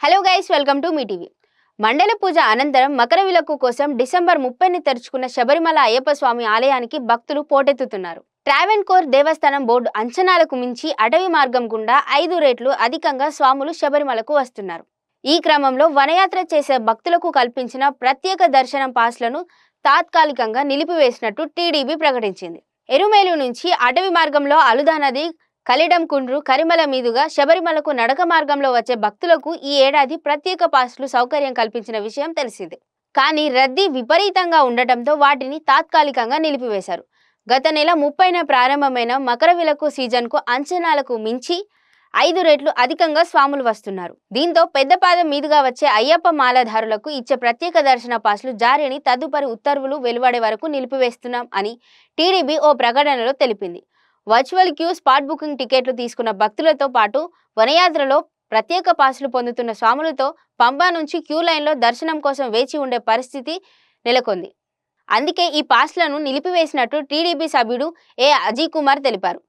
Hello guys, welcome to me TV. మండల పూజ అనంతరం మకర విలక్కు కోసం డిసెంబర్ 30ని తెరుచుకున్న శబరిమల అయ్యప్ప స్వామి ఆలయానికి భక్తులు పోటెత్తుతున్నారు. ట్రావెన్కోర్ దేవస్థానం బోర్డు అంచనాలకు మించి అటవీ మార్గం గుండా 5 రెట్లు అధికంగా స్వాములు శబరిమలకు వస్తున్నారు. ఈ క్రమంలో వనయాత్ర చేసే భక్తులకు కల్పించిన ప్రత్యేక దర్శనం పాస్లను తాత్కాలికంగా నిలిపివేసినట్టు టీడీపీ ప్రకటించింది. ఎరుమేలు నుంచి అటవీ మార్గంలో అలుదా నది, కలిడం కుండ్రు, కరిమల మీదుగా శబరిమలకు నడక మార్గంలో వచ్చే భక్తులకు ఈ ఏడాది ప్రత్యేక పాస్లు సౌకర్యం కల్పించిన విషయం తెలిసిందే. కానీ రద్దీ విపరీతంగా ఉండటంతో వాటిని తాత్కాలికంగా నిలిపివేశారు. గత నెల 30న ప్రారంభమైన మకర విలక్కు సీజన్కు అంచనాలకు మించి 5 రెట్లు అధికంగా స్వాములు వస్తున్నారు. దీంతో పెద్దపాదం మీదుగా వచ్చే అయ్యప్ప మాలధారులకు ఇచ్చే ప్రత్యేక దర్శన పాస్లు జారీని తదుపరి ఉత్తర్వులు వెలువడే వరకు నిలిపివేస్తున్నాం అని టీడీపీ ఓ ప్రకటనలో తెలిపింది. వర్చువల్ క్యూ, స్పాట్ బుకింగ్ టికెట్లు తీసుకున్న భక్తులతో పాటు వనయాత్రలో ప్రత్యేక పాసులు పొందుతున్న స్వాములతో పంబా నుంచి క్యూ లైన్లో దర్శనం కోసం వేచి ఉండే పరిస్థితి నెలకొంది. అందుకే ఈ పాస్లను నిలిపివేసినట్టు టీడీపీ సభ్యుడు ఏ అజయ్ కుమార్ తెలిపారు.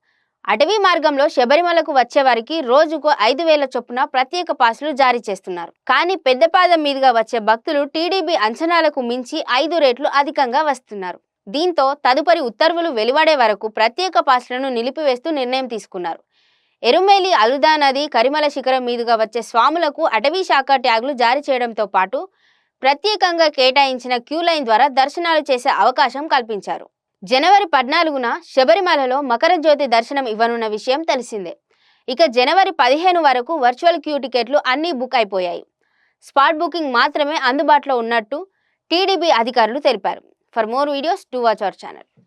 అటవీ మార్గంలో శబరిమలకు వచ్చే వారికి రోజుకు 5,000 చొప్పున ప్రత్యేక పాసులు జారీ చేస్తున్నారు. కానీ పెద్దపాదం మీదుగా వచ్చే భక్తులు టీడీపీ అంచనాలకు మించి 5 రెట్లు అధికంగా వస్తున్నారు. దీంతో తదుపరి ఉత్తర్వులు వెలువడే వరకు ప్రత్యేక పాస్లను నిలిపివేస్తూ నిర్ణయం తీసుకున్నారు. ఎరుమేలి, అలుదా నది, కరిమల శిఖరం మీదుగా వచ్చే స్వాములకు అటవీ శాఖ ట్యాగులు జారీ చేయడంతో పాటు ప్రత్యేకంగా కేటాయించిన క్యూ లైన్ ద్వారా దర్శనాలు చేసే అవకాశం కల్పించారు. జనవరి 14న శబరిమలలో మకర జ్యోతి దర్శనం ఇవ్వనున్న విషయం తెలిసిందే. ఇక జనవరి 15 వరకు వర్చువల్ క్యూ టికెట్లు అన్నీ బుక్ అయిపోయాయి. స్పాట్ బుకింగ్ మాత్రమే అందుబాటులో ఉన్నట్టు టీడీపీ అధికారులు తెలిపారు. For more videos, do watch our channel.